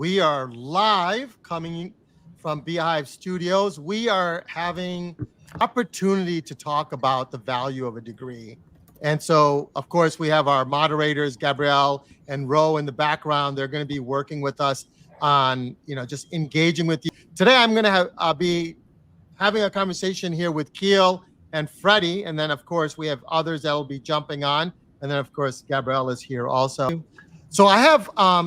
We are live coming from Beehive Studios. We are having opportunity to talk about the value of a degree. And so, of course, we have our moderators, Gabrielle and Ro in the background. They're going to be working with us on, just engaging with you. Today, I'm going to be having a conversation here with Keel and Freddie. And then, of course, we have others that will be jumping on. And then, of course, Gabrielle is here also. So I have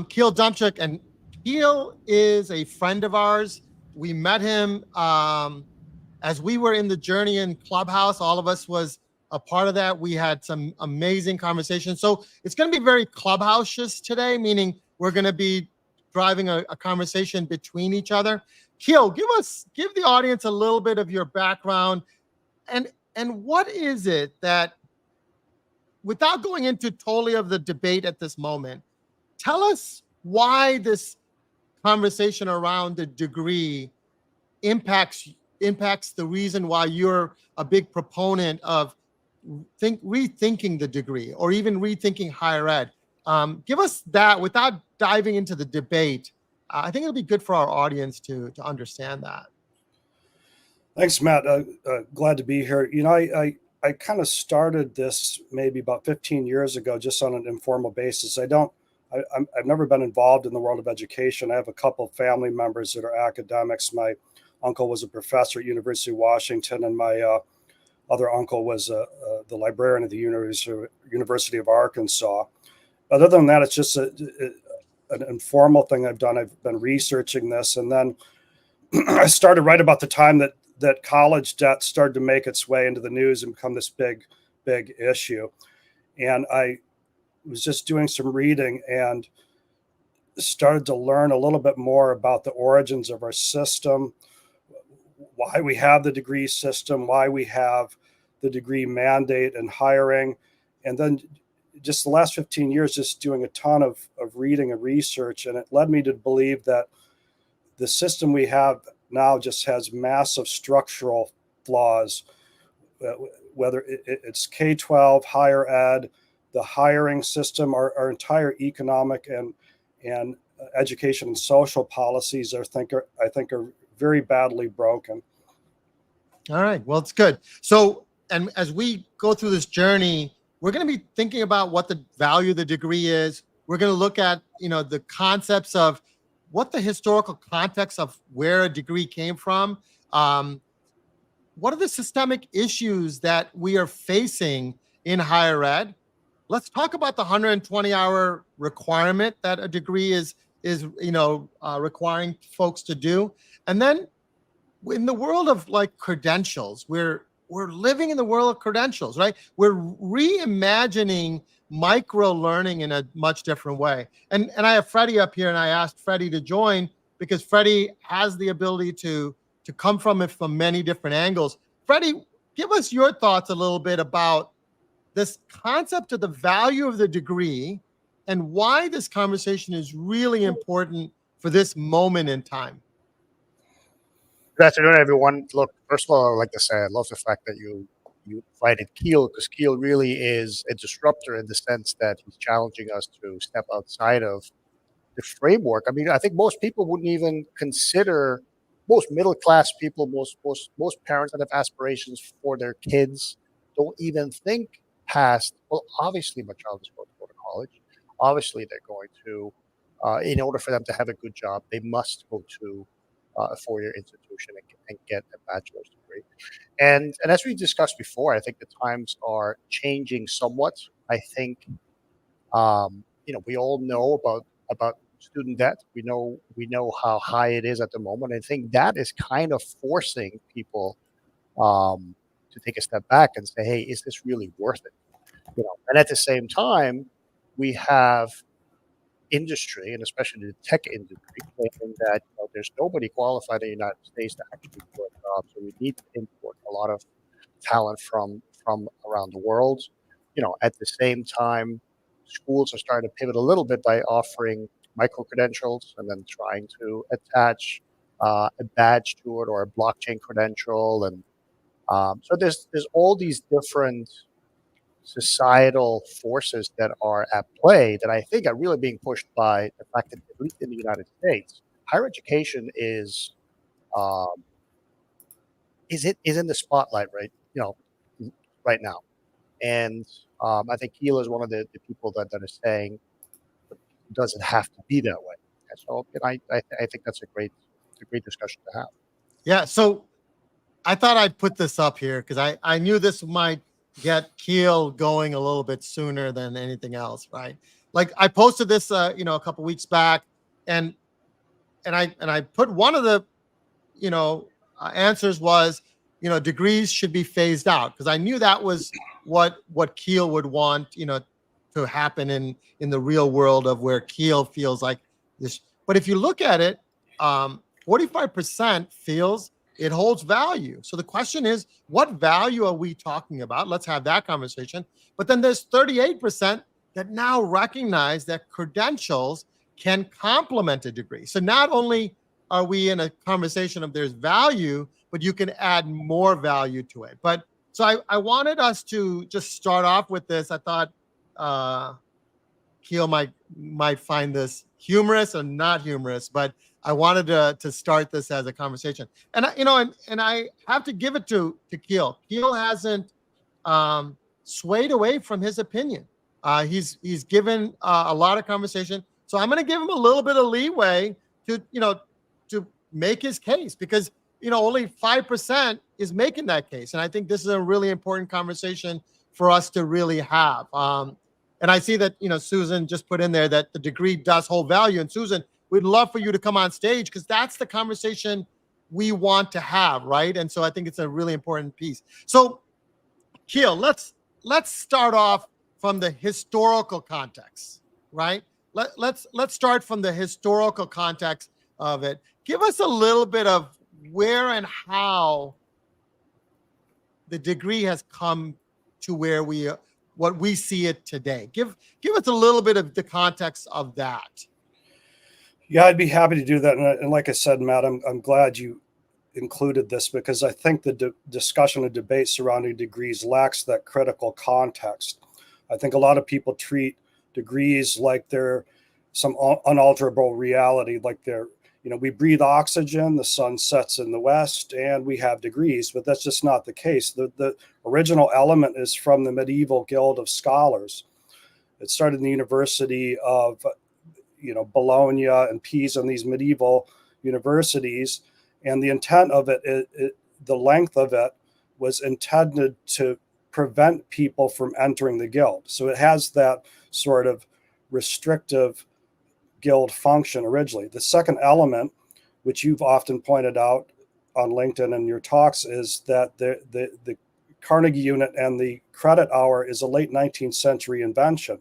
Keel Dumchuk, and Keel is a friend of ours. We met him as we were in the Journey in Clubhouse. All of us was a part of that. We had some amazing conversations. So it's going to be very Clubhouse-ish today, meaning we're going to be driving a conversation between each other. Keel, give the audience a little bit of your background, and what is it that, without going into totally of the debate at this moment, tell us why this conversation around the degree impacts the reason why you're a big proponent of rethinking the degree or even rethinking higher ed. Give us that without diving into the debate. I think it'll be good for our audience to understand that. Thanks, Matt. Glad to be here. I kind of started this maybe about 15 years ago, just on an informal basis. I've never been involved in the world of education. I have a couple of family members that are academics. My uncle was a professor at University of Washington, and my other uncle was the librarian at the University of Arkansas. Other than that, it's just an informal thing I've done. I've been researching this, and then I started right about the time that college debt started to make its way into the news and become this big issue. And I was just doing some reading and started to learn a little bit more about the origins of our system, why we have the degree system, why we have the degree mandate and hiring. And then just the last 15 years, just doing a ton of reading and research. And it led me to believe that the system we have now just has massive structural flaws, whether it's K-12, higher ed, the hiring system, our entire economic and education and social policies I think are very badly broken. All right. Well, it's good. So, and as we go through this journey, we're going to be thinking about what the value of the degree is. We're going to look at, the concepts of what the historical context of where a degree came from. What are the systemic issues that we are facing in higher ed? Let's talk about the 120-hour requirement that a degree is requiring folks to do. And then in the world of like credentials, we're living in the world of credentials, right? We're reimagining micro learning in a much different way. And I have Freddie up here, and I asked Freddie to join because Freddie has the ability to come from it from many different angles. Freddie, give us your thoughts a little bit about this concept of the value of the degree and why this conversation is really important for this moment in time. Good afternoon, everyone. Look, first of all, I'd like to say I love the fact that you invited Keel, because Keel really is a disruptor in the sense that he's challenging us to step outside of the framework. I mean, I think most people wouldn't even consider, most middle-class people, most parents that have aspirations for their kids don't even think past, well, obviously my child is going to go to college. Obviously they're going to, in order for them to have a good job, they must go to a four-year institution and get a bachelor's degree. And as we discussed before, I think the times are changing somewhat. I think, we all know about student debt. We know how high it is at the moment. I think that is kind of forcing people to take a step back and say, hey, is this really worth it? And at the same time, we have industry, and especially the tech industry, claiming that there's nobody qualified in the United States to actually do a job. So we need to import a lot of talent from around the world. At the same time, schools are starting to pivot a little bit by offering micro credentials and then trying to attach a badge to it or a blockchain credential. And so there's all these different societal forces that are at play that I think are really being pushed by the fact that, at least in the United States, higher education um, is in the spotlight, right? Right now, and I think Keel is one of the people that is saying it doesn't have to be that way. And so, I think that's a great discussion to have. Yeah. So I thought I'd put this up here because I knew this might get Keel going a little bit sooner than anything else, right? Like I posted this, a couple weeks back, and I put one of the, answers was, degrees should be phased out because I knew that was what Keel would want, to happen in the real world of where Keel feels like this. But if you look at it, 45% feels it holds value. So the question is, what value are we talking about? Let's have that conversation. But then there's 38% that now recognize that credentials can complement a degree. So not only are we in a conversation of there's value, but you can add more value to it. But so I wanted us to just start off with this. I thought Keel might find this humorous or not humorous, but I wanted to start this as a conversation. And I have to give it to Keel. Keel hasn't swayed away from his opinion. He's given a lot of conversation. So I'm going to give him a little bit of leeway to make his case because only 5% is making that case, and I think this is a really important conversation for us to really have. And I see that Susan just put in there that the degree does hold value. And Susan, we'd love for you to come on stage because that's the conversation we want to have, right? And so I think it's a really important piece. So, Keel, let's start off from the historical context, right? Let's start from the historical context of it. Give us a little bit of where and how the degree has come to where what we see it today. Give us a little bit of the context of that. Yeah, I'd be happy to do that. And like I said, Matt, I'm glad you included this because I think the discussion and debate surrounding degrees lacks that critical context. I think a lot of people treat degrees like they're some unalterable reality, like they're, we breathe oxygen, the sun sets in the west, and we have degrees, but that's just not the case. The original element is from the medieval Guild of Scholars. It started in the University of, Bologna and Pisa and these medieval universities. And the intent of it, the length of it was intended to prevent people from entering the guild. So it has that sort of restrictive guild function originally. The second element, which you've often pointed out on LinkedIn in your talks, is that the Carnegie unit and the credit hour is a late 19th century invention.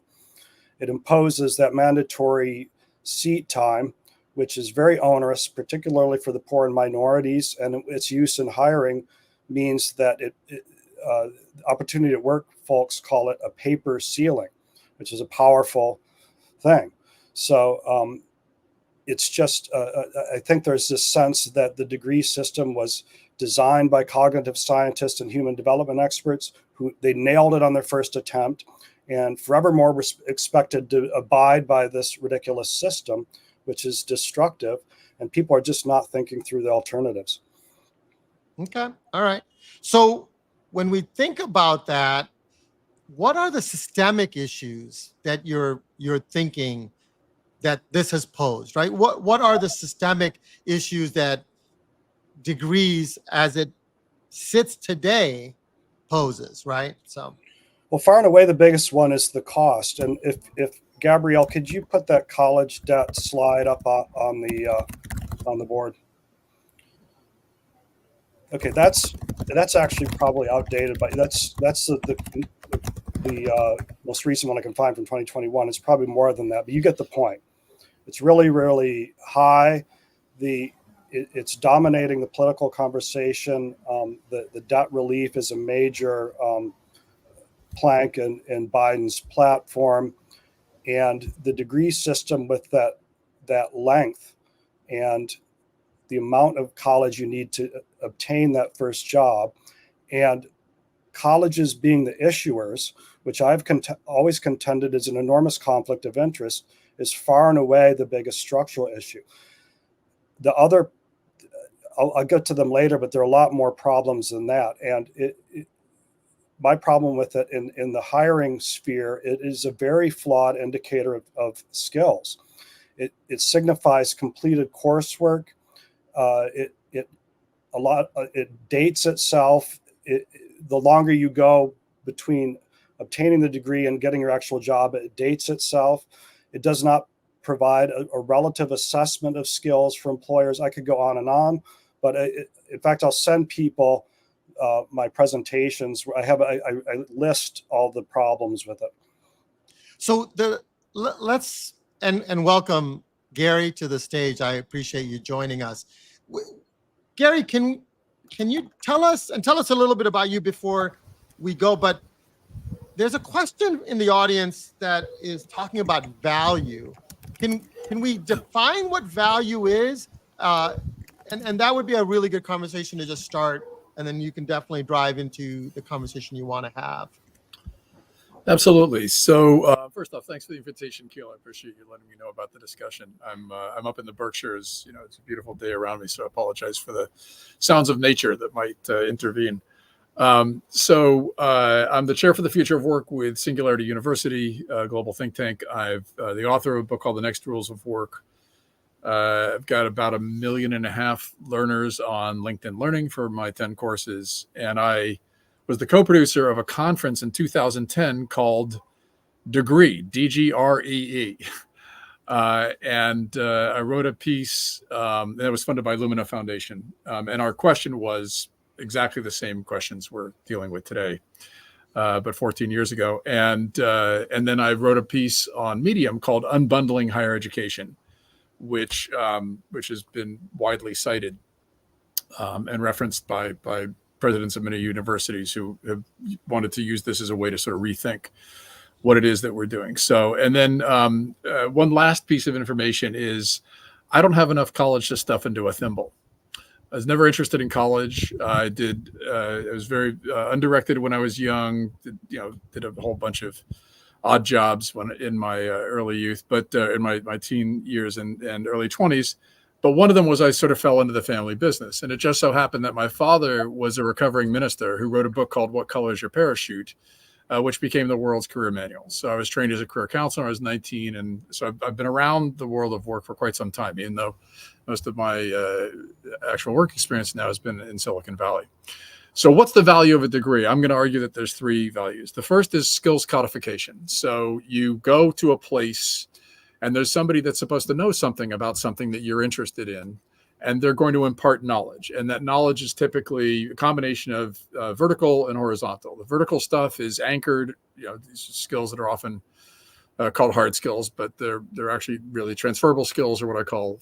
It imposes that mandatory seat time, which is very onerous, particularly for the poor and minorities, and its use in hiring means that opportunity at work folks call it a paper ceiling, which is a powerful thing. So it's just, I think there's this sense that the degree system was designed by cognitive scientists and human development experts who they nailed it on their first attempt and forevermore were expected to abide by this ridiculous system, which is destructive. And people are just not thinking through the alternatives. Okay. All right. So when we think about that, what are the systemic issues that you're thinking that this has posed, right? What are the systemic issues that degrees as it sits today poses, right? So, well, far and away the biggest one is the cost. And if Gabrielle, could you put that college debt slide up on the board? Okay, that's actually probably outdated, but that's the most recent one I can find from 2021. It's probably more than that, but you get the point. It's really, really high. It's dominating the political conversation. The debt relief is a major plank in Biden's platform, and the degree system with that length and the amount of college you need to obtain that first job, and colleges being the issuers, which I've always contended is an enormous conflict of interest, is far and away the biggest structural issue. The other, I'll get to them later, but there are a lot more problems than that. And my problem with it in the hiring sphere, it is a very flawed indicator of skills. It signifies completed coursework. It dates itself. The longer you go between obtaining the degree and getting your actual job, it dates itself. It does not provide a relative assessment of skills for employers. I could go on, but in fact, I'll send people my presentations where I list all the problems with it. So let's welcome Gary to the stage. I appreciate you joining us. Gary, can you tell us a little bit about you before we go? But there's a question in the audience that is talking about value. Can we define what value is? And that would be a really good conversation to just start, and then you can definitely drive into the conversation you want to have. Absolutely. So first off, thanks for the invitation, Keel. I appreciate you letting me know about the discussion. I'm up in the Berkshires. It's a beautiful day around me, so I apologize for the sounds of nature that might intervene. So I'm the chair for the future of work with Singularity University, a global think tank. I'm the author of a book called The Next Rules of Work. I've got about 1.5 million learners on LinkedIn Learning for my 10 courses, and I was the co-producer of a conference in 2010 called Degree, DGREE. And I wrote a piece that was funded by Lumina Foundation. And our question was exactly the same questions we're dealing with today, but 14 years ago. And then I wrote a piece on Medium called Unbundling Higher Education, which has been widely cited and referenced by presidents of many universities who have wanted to use this as a way to sort of rethink what it is that we're doing. So, and then one last piece of information is I don't have enough college to stuff into a thimble. I was never interested in college. I was very undirected when I was young, did a whole bunch of odd jobs in my early youth, but in my teen years and early 20s. But one of them was I sort of fell into the family business. And it just so happened that my father was a recovering minister who wrote a book called What Color is Your Parachute, which became the world's career manual. So I was trained as a career counselor when I was 19. And so I've been around the world of work for quite some time, even though most of my actual work experience now has been in Silicon Valley. So what's the value of a degree? I'm going to argue that there's 3 values. The first is skills codification. So you go to a place and there's somebody that's supposed to know something about something that you're interested in, and they're going to impart knowledge. And that knowledge is typically a combination of vertical and horizontal. The vertical stuff is anchored, these skills that are often called hard skills, but they're actually really transferable skills, or what I call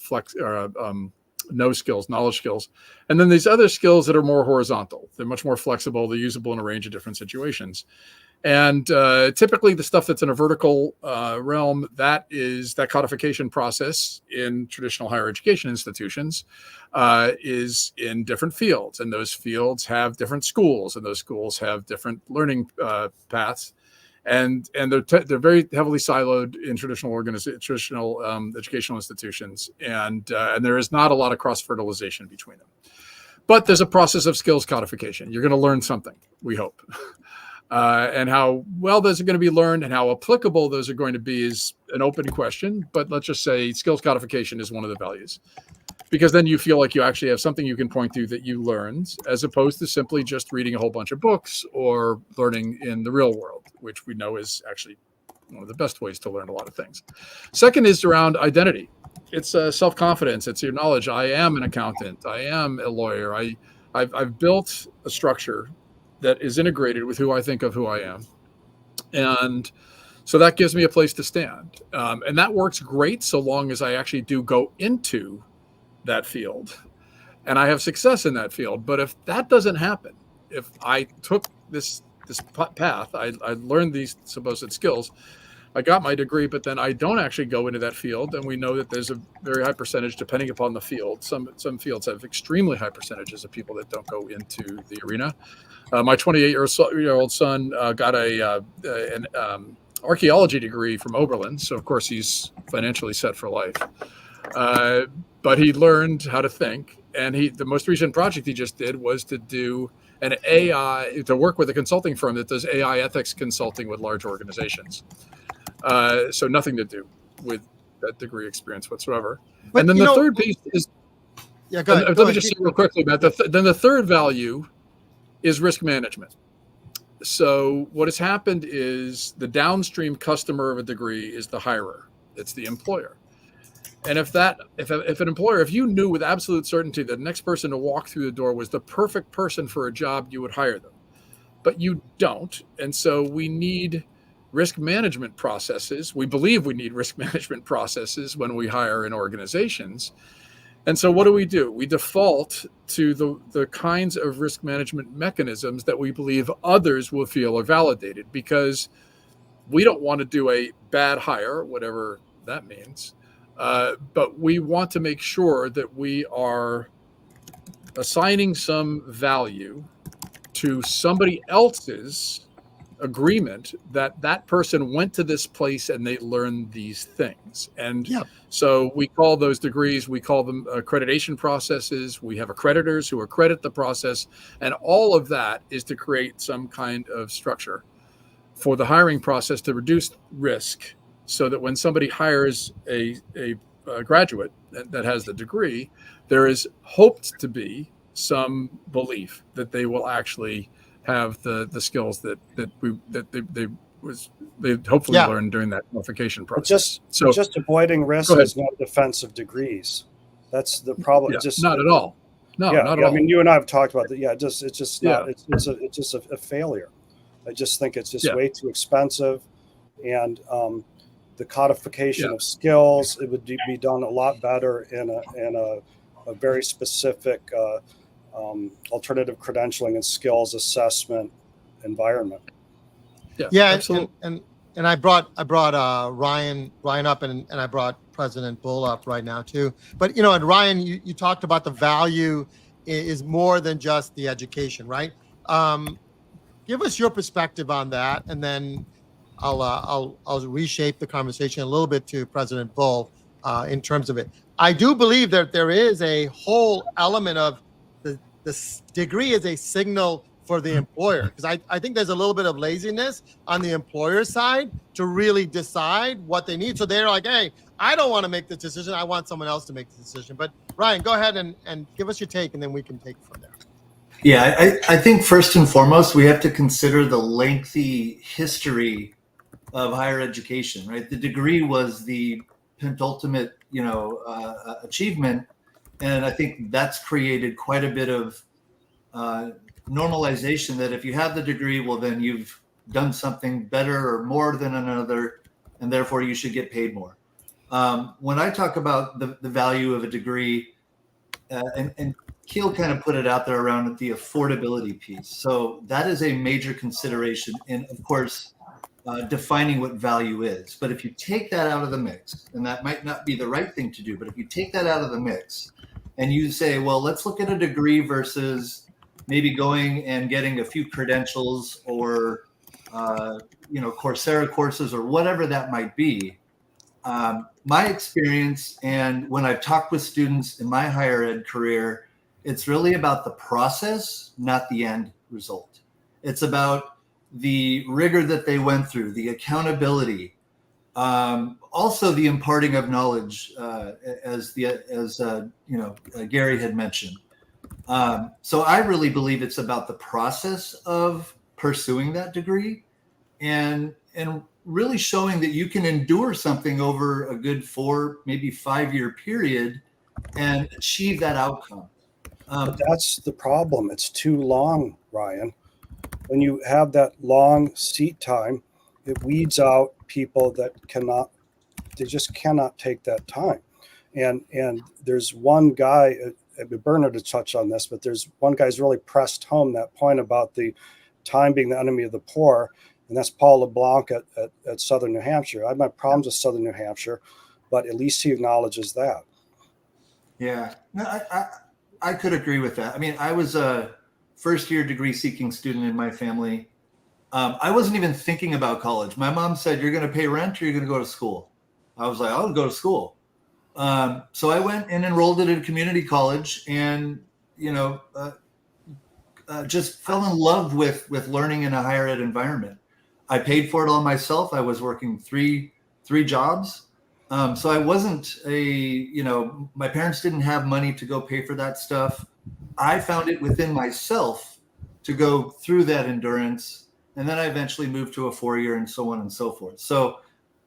know skills, knowledge skills. And then these other skills that are more horizontal. They're much more flexible. They're usable in a range of different situations. And typically the stuff that's in a vertical realm, that codification process in traditional higher education institutions is in different fields. And those fields have different schools, and those schools have different learning paths. And they're very heavily siloed in traditional educational institutions. And there is not a lot of cross-fertilization between them. But there's a process of skills codification. You're going to learn something, we hope. And how well those are going to be learned and how applicable those are going to be is an open question. But let's just say skills codification is one of the values, because then you feel like you actually have something you can point to that you learned, as opposed to simply just reading a whole bunch of books or learning in the real world, which we know is actually one of the best ways to learn a lot of things. Second is around identity. It's self-confidence. It's your knowledge. I am an accountant. I am a lawyer. I've built a structure that is integrated with who I think of who I am. And so that gives me a place to stand. And that works great so long as I actually do go into that field and I have success in that field. But if that doesn't happen, if I took this path, I learned these supposed skills, I got my degree, but then I don't actually go into that field. And we know that there's a very high percentage, depending upon the field. Some fields have extremely high percentages of people that don't go into the arena. My 28-year-old son got an archaeology degree from Oberlin, so of course he's financially set for life. But he learned how to think, and the most recent project he just did was to do to work with a consulting firm that does AI ethics consulting with large organizations. So nothing to do with that degree experience whatsoever. But, and then the third piece is, yeah, go ahead. let me just say real quickly, Matt, then the third value is risk management. So what has happened is the downstream customer of a degree is the hirer. It's the employer. And if an employer, if you knew with absolute certainty that the next person to walk through the door was the perfect person for a job, you would hire them. But you don't. And so we need risk management processes. We believe we need risk management processes when we hire in organizations. And so what do? We default to the kinds of risk management mechanisms that we believe others will feel are validated, because we don't want to do a bad hire, whatever that means. But we want to make sure that we are assigning some value to somebody else's agreement that that person went to this place and they learned these things. And so we call those degrees, we call them accreditation processes. We have accreditors who accredit the process. And all of that is to create some kind of structure for the hiring process to reduce risk, so that when somebody hires a graduate that has the degree, there is hoped to be some belief that they will actually have the skills that they hopefully learned during that qualification process. Just avoiding risk is not defense of degrees. That's the problem. Yeah, not at all. No, not at all. I mean, you and I have talked about that. Yeah, it's just not. It's just a failure. I just think it's just way too expensive, and the codification of skills, it would be done a lot better in a very specific alternative credentialing and skills assessment environment. Yeah, absolutely. And I brought Ryan up, and I brought President Bull up right now too. But and Ryan, you talked about the value is more than just the education, right? Give us your perspective on that, and then I'll reshape the conversation a little bit to President Bull in terms of it. I do believe that there is a whole element of the degree is a signal for the employer, because I think there's a little bit of laziness on the employer side to really decide what they need. So they're like, hey, I don't want to make the decision. I want someone else to make the decision. But Ryan, go ahead and give us your take, and then we can take it from there. Yeah, I think first and foremost, we have to consider the lengthy history of higher education, right? The degree was the penultimate, achievement. And I think that's created quite a bit of normalization that if you have the degree, well, then you've done something better or more than another, and therefore you should get paid more. When I talk about the value of a degree, and Keel kind of put it out there around the affordability piece. So that is a major consideration in, of course, defining what value is. But if you take that out of the mix, and that might not be the right thing to do, but if you take that out of the mix and you say, well, let's look at a degree versus maybe going and getting a few credentials or, Coursera courses or whatever that might be. My experience, and when I've talked with students in my higher ed career, it's really about the process, not the end result. It's about the rigor that they went through, the accountability, also the imparting of knowledge, as Gary had mentioned. So I really believe it's about the process of pursuing that degree, and really showing that you can endure something over a good 4, maybe 5-year period and achieve that outcome. But that's the problem. It's too long, Ryan. When you have that long seat time, it weeds out people that just cannot take that time. And there's one guy, Bernard to touch on this, but there's one guy's really pressed home that point about the time being the enemy of the poor. and that's Paul LeBlanc at Southern New Hampshire. I've had problems with Southern New Hampshire, but at least he acknowledges that. Yeah, no, I could agree with that. I mean, I was a first year degree seeking student in my family. I wasn't even thinking about college. My mom said, "You're going to pay rent or you're going to go to school." I was like, "I'll go to school." So I went and enrolled at a community college, and just fell in love with learning in a higher ed environment. I paid for it all myself. I was working three jobs. So I wasn't my parents didn't have money to go pay for that stuff. I found it within myself to go through that endurance. And then I eventually moved to a 4-year and so on and so forth. So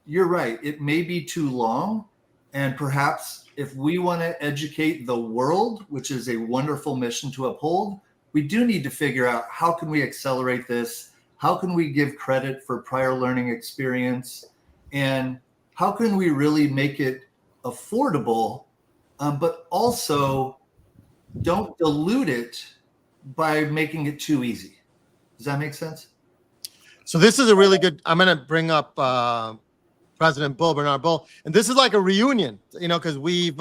you're right. It may be too long. And perhaps if we want to educate the world, which is a wonderful mission to uphold, we do need to figure out how can we accelerate this? How can we give credit for prior learning experience? And how can we really make it affordable, but also don't dilute it by making it too easy? Does that make sense? So this is a really good, I'm going to bring up President Bull, Bernard Bull, and this is like a reunion, because we've,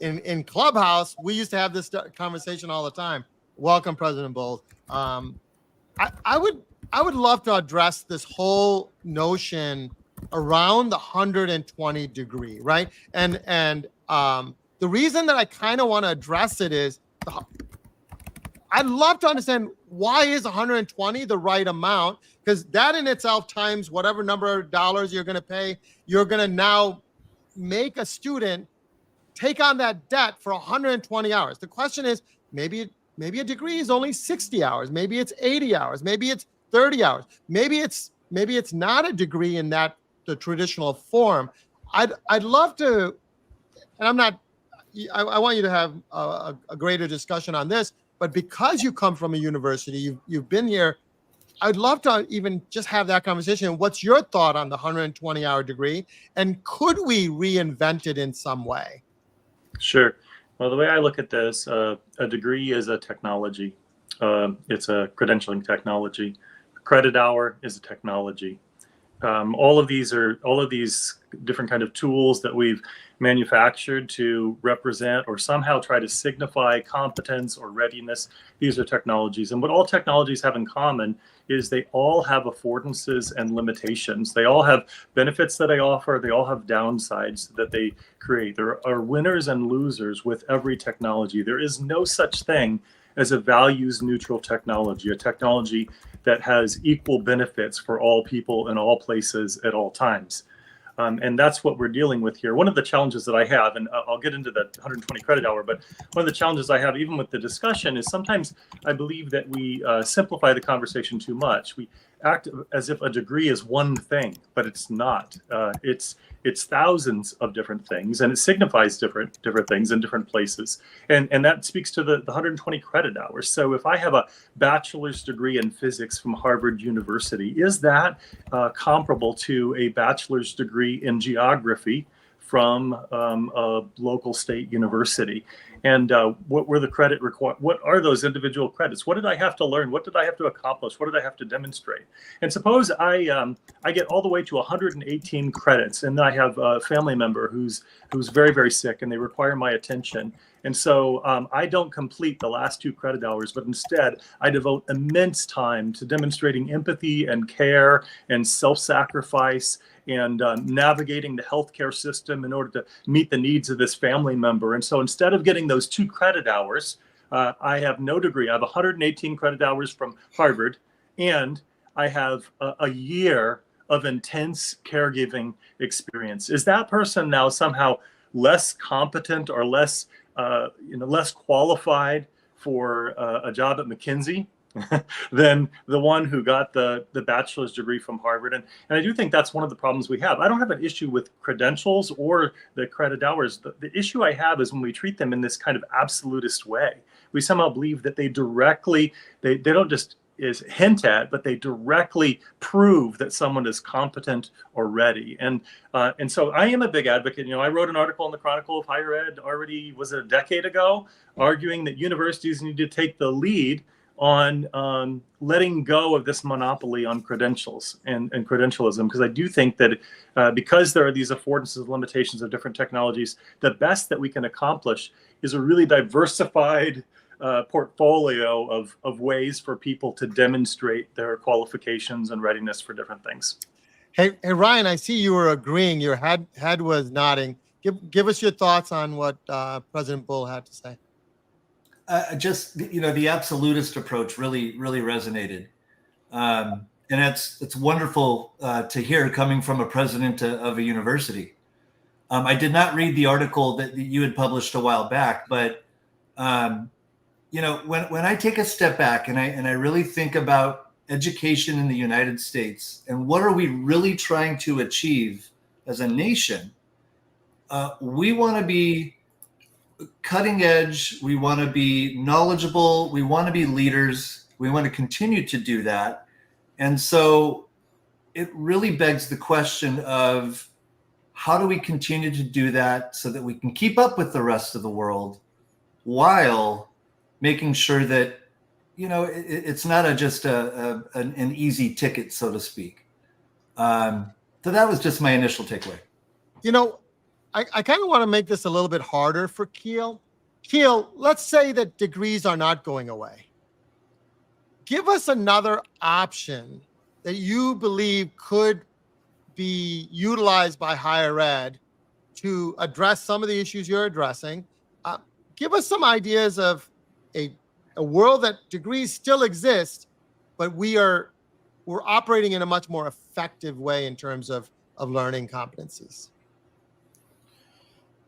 in Clubhouse, we used to have this conversation all the time. Welcome, President Bull. I would love to address this whole notion around the 120 degree, right? And the reason that I kind of want to address it is I'd love to understand, why is 120 the right amount? Because that in itself, times whatever number of dollars you're going to pay, you're going to now make a student take on that debt for 120 hours. The question is, maybe a degree is only 60 hours. Maybe it's 80 hours. Maybe it's 30 hours. Maybe it's not a degree in the traditional form. I'd love to, and I want you to have a greater discussion on this, but because you come from a university, you've been here, I'd love to even just have that conversation. What's your thought on the 120-hour degree, and could we reinvent it in some way? Sure. Well, the way I look at this, a degree is a technology. It's a credentialing technology. A credit hour is a technology. All of these different kind of tools that we've manufactured to represent or somehow try to signify competence or readiness. These are technologies. And what all technologies have in common is they all have affordances and limitations. They all have benefits that they offer. They all have downsides that they create. There are winners and losers with every technology. There is no such thing as a values neutral technology, a technology that has equal benefits for all people in all places at all times. And that's what we're dealing with here. One of the challenges that I have, and I'll get into the 120 credit hour, but one of the challenges I have even with the discussion is sometimes I believe that we simplify the conversation too much. We act as if a degree is one thing, but it's not. It's thousands of different things, and it signifies different things in different places. And that speaks to the 120 credit hours. So if I have a bachelor's degree in physics from Harvard University, is that comparable to a bachelor's degree in geography from a local state university? And what were the credit required? What are those individual credits? What did I have to learn? What did I have to accomplish? What did I have to demonstrate? And suppose I get all the way to 118 credits, and I have a family member who's very, very sick, and they require my attention. And so I don't complete the last 2 credit hours, but instead I devote immense time to demonstrating empathy and care and self-sacrifice and navigating the healthcare system in order to meet the needs of this family member. And so instead of getting those 2 credit hours, I have no degree. I have 118 credit hours from Harvard, and I have a year of intense caregiving experience. Is that person now somehow less competent or less qualified for a job at McKinsey than the one who got the bachelor's degree from Harvard? And I do think that's one of the problems we have. I don't have an issue with credentials or the credit hours. The issue I have is when we treat them in this kind of absolutist way. We somehow believe that they don't just is hint at, but they directly prove that someone is competent or ready. And so I am a big advocate. I wrote an article in the Chronicle of Higher Ed already, was it a decade ago, arguing that universities need to take the lead on letting go of this monopoly on credentials and credentialism, because I do think that because there are these affordances and limitations of different technologies, the best that we can accomplish is a really diversified portfolio of ways for people to demonstrate their qualifications and readiness for different things. Hey, Ryan, I see you were agreeing. Your head was nodding. Give us your thoughts on what President Bull had to say. Just, the absolutist approach really resonated. And it's wonderful to hear coming from a president of a university. I did not read the article that you had published a while back, but when I take a step back and I really think about education in the United States and what are we really trying to achieve as a nation, we want to be cutting edge. We want to be knowledgeable. We want to be leaders. We want to continue to do that. And so it really begs the question of how do we continue to do that so that we can keep up with the rest of the world while making sure that, it's not just an easy ticket, so to speak. So that was just my initial takeaway. I kind of want to make this a little bit harder for Kiel. Kiel, let's say that degrees are not going away. Give us another option that you believe could be utilized by higher ed to address some of the issues you're addressing. Give us some ideas of a world that degrees still exist, but we're operating in a much more effective way in terms of learning competencies.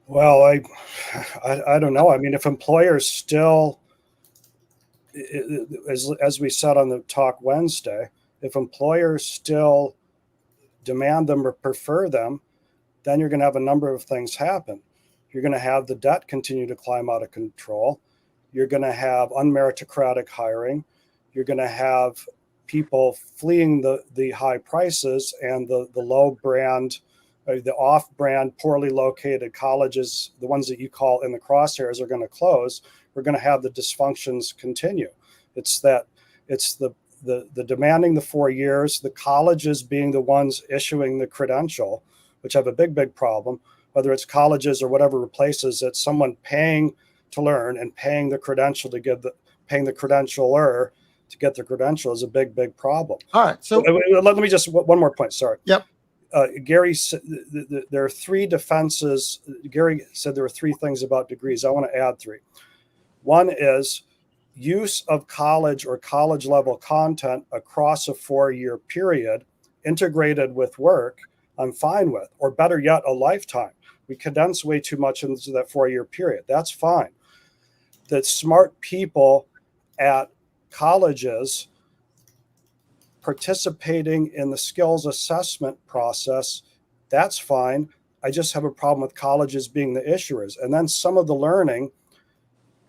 Well, I don't know. I mean, if employers still, as we said on the talk Wednesday, if employers still demand them or prefer them, then you're going to have a number of things happen. You're going to have the debt continue to climb out of control. You're going to have unmeritocratic hiring. You're going to have people fleeing the high prices and the low brand, the off-brand, poorly located colleges, the ones that you call in the crosshairs, are going to close. We're going to have the dysfunctions continue. It's the demanding the 4 years, the colleges being the ones issuing the credential, which have a big problem, whether it's colleges or whatever replaces it, someone paying to learn and paying the credential paying the credentialer to get the credential is a big problem. All right. So let me just, one more point. Sorry. Yep. Gary said there are three defenses. Gary said there were three things about degrees. I want to add three. One is use of college or college level content across a 4-year period integrated with work. I'm fine with, or better yet, a lifetime. We condense way too much into that 4-year period. That's fine. The smart people at colleges participating in the skills assessment process, that's fine. I just have a problem with colleges being the issuers. And then some of the learning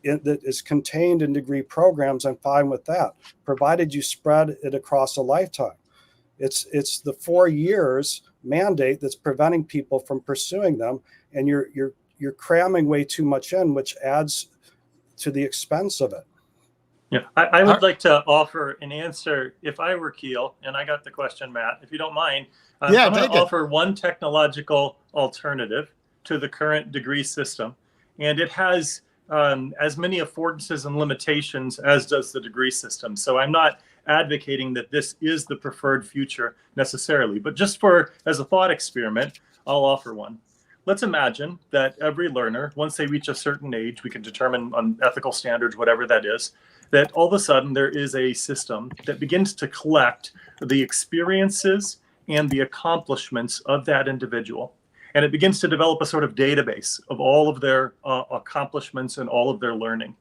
that is contained in degree programs, I'm fine with that, provided you spread it across a lifetime. It's the 4 years mandate that's preventing people from pursuing them, and you're cramming way too much in, which adds to the expense of it. Yeah, I would like to offer an answer if I were Kiel, and I got the question, Matt, if you don't mind. I'm going to offer one technological alternative to the current degree system, and it has as many affordances and limitations as does the degree system. So I'm not advocating that this is the preferred future necessarily, but just as a thought experiment, I'll offer one. Let's imagine that every learner, once they reach a certain age, we can determine on ethical standards, whatever that is, that all of a sudden there is a system that begins to collect the experiences and the accomplishments of that individual. And it begins to develop a sort of database of all of their accomplishments and all of their learning.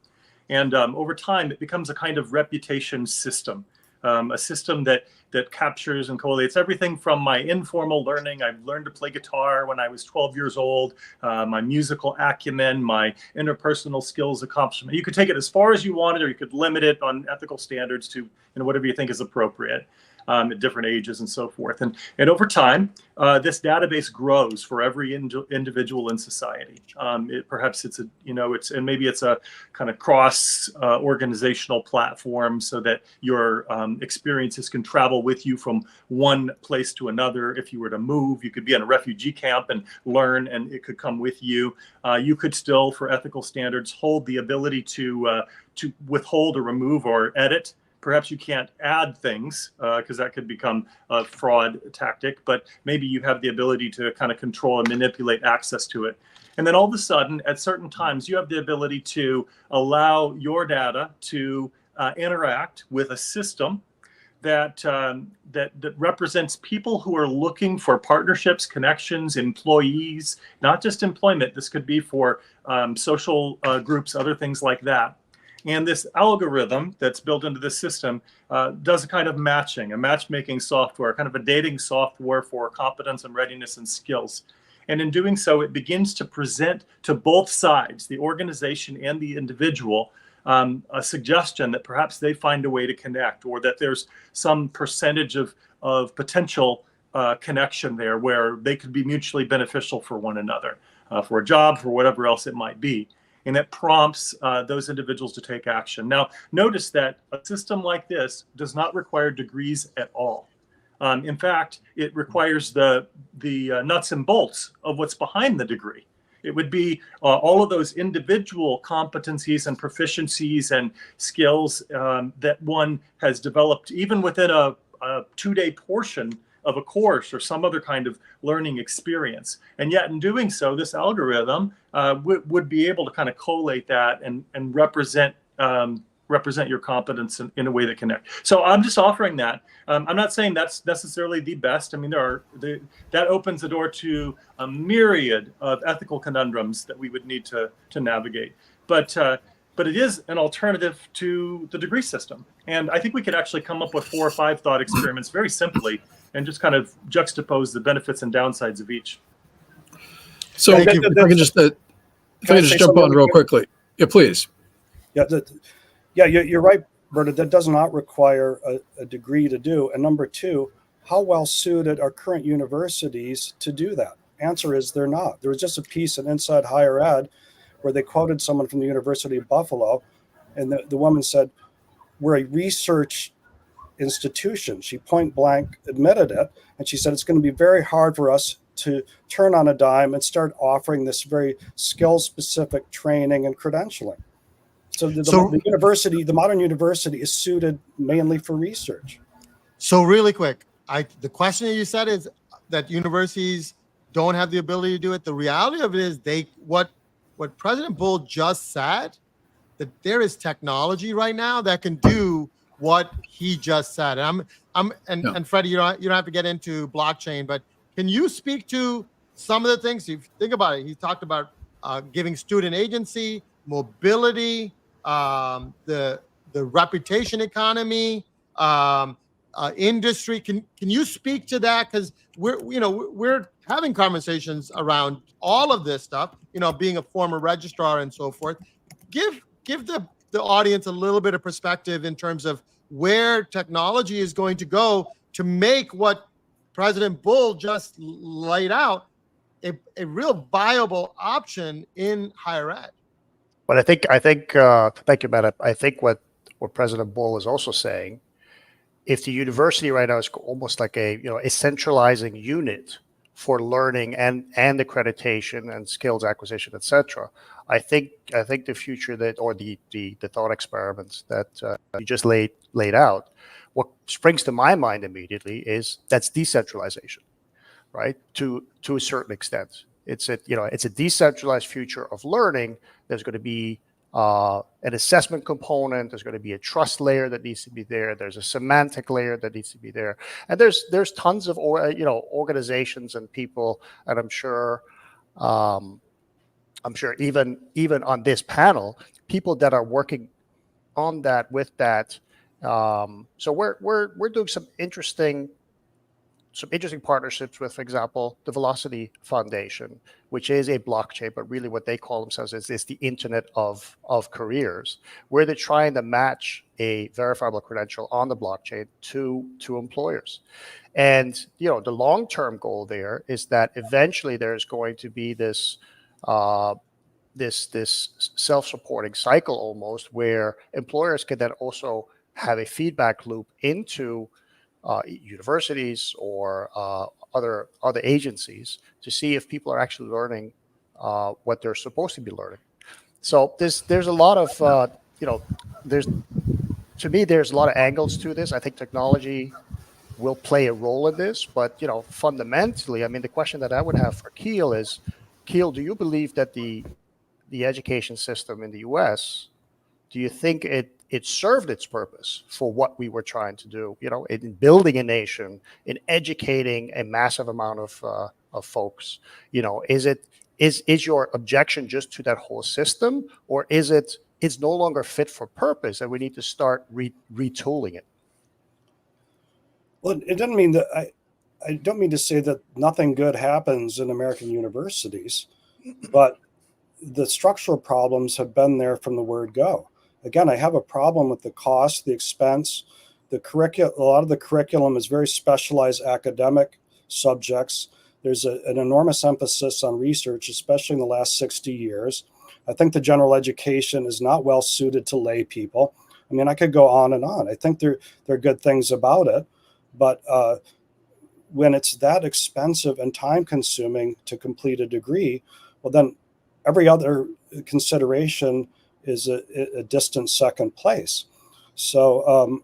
And over time, it becomes a kind of reputation system, a system that captures and collates everything from my informal learning. I've learned to play guitar when I was 12 years old, my musical acumen, my interpersonal skills accomplishment. You could take it as far as you wanted, or you could limit it on ethical standards to whatever you think is appropriate. at different ages and so forth. And over time, this database grows for every individual in society. Perhaps it's maybe it's a kind of cross organizational platform so that your experiences can travel with you from one place to another. If you were to move, you could be in a refugee camp and learn, and it could come with you. You could still, for ethical standards, hold the ability to withhold or remove or edit. Perhaps you can't add things because that could become a fraud tactic, but maybe you have the ability to kind of control and manipulate access to it. And then all of a sudden, at certain times, you have the ability to allow your data to interact with a system that represents people who are looking for partnerships, connections, employees, not just employment. This could be for social groups, other things like that. And this algorithm that's built into the system does a kind of matching, a matchmaking software, kind of a dating software for competence and readiness and skills. And in doing so, it begins to present to both sides, the organization and the individual, a suggestion that perhaps they find a way to connect, or that there's some percentage of potential connection there where they could be mutually beneficial for one another, for a job, for whatever else it might be. And it prompts those individuals to take action. Now, notice that a system like this does not require degrees at all. In fact, it requires the nuts and bolts of what's behind the degree. It would be all of those individual competencies and proficiencies and skills that one has developed even within a 2-day portion of a course or some other kind of learning experience. And yet in doing so, this algorithm would be able to kind of collate that and represent your competence in a way that connect. So I'm just offering that. I'm not saying that's necessarily the best. I mean, that opens the door to a myriad of ethical conundrums that we would need to navigate. But it is an alternative to the degree system. And I think we could actually come up with 4 or 5 thought experiments very simply and just kind of juxtapose the benefits and downsides of each. So if I can just jump on real quickly. Yeah, please. Yeah, you're right, Bernard. That does not require a degree to do. And number 2, how well suited are current universities to do that? Answer is they're not. There was just a piece in Inside Higher Ed where they quoted someone from the University of Buffalo, and the woman said, "We're a research institution." She point blank admitted it, and she said it's going to be very hard for us to turn on a dime and start offering this very skill-specific training and credentialing. So the modern university is suited mainly for research. So really quick, the question that you said is that universities don't have the ability to do it. The reality of it is what President Bull just said, that there is technology right now that can do what he just said. And Freddie, you don't have to get into blockchain, but can you speak to some of the things? You think about it. He talked about giving student agency, mobility, the reputation economy, industry. Can you speak to that? Because we're having conversations around all of this stuff. Being a former registrar and so forth. Give the audience a little bit of perspective in terms of where technology is going to go to make what President Bull just laid out a real viable option in higher ed. But I think, thank you, Matt. I think what President Bull is also saying, if the university right now is almost like a centralizing unit for learning and accreditation and skills acquisition, etc., I think the future the thought experiments that you just laid out, what springs to my mind immediately is that's decentralization, right? To a certain extent. It's a decentralized future of learning. There's going to be an assessment component. There's going to be a trust layer that needs to be there. There's a semantic layer that needs to be there. And there's tons of organizations and people, and I'm sure even on this panel, people that are working on that with that. So we're doing some interesting partnerships with, for example, the Velocity Foundation, which is a blockchain, but really what they call themselves is the Internet of careers, where they're trying to match a verifiable credential on the blockchain to employers. And the long-term goal there is that eventually there's going to be this this self-supporting cycle almost, where employers can then also have a feedback loop into universities or other agencies to see if people are actually learning what they're supposed to be learning. So there's a lot of there's a lot of angles to this. I think technology will play a role in this, but fundamentally, I mean, the question that I would have for Keel is, Keel, do you believe that the education system in the U.S., do you think it served its purpose for what we were trying to do? In building a nation, in educating a massive amount of folks. Is your objection just to that whole system, or is it's no longer fit for purpose and we need to start retooling it? Well, it doesn't mean that I don't mean to say that nothing good happens in American universities, but the structural problems have been there from the word go. Again, I have a problem with the cost, the expense, a lot of the curriculum is very specialized academic subjects. There's an enormous emphasis on research, especially in the last 60 years. I think the general education is not well suited to lay people. I mean, I could go on and on. I think there are good things about it, but when it's that expensive and time consuming to complete a degree, well, then every other consideration is a distant second place. So,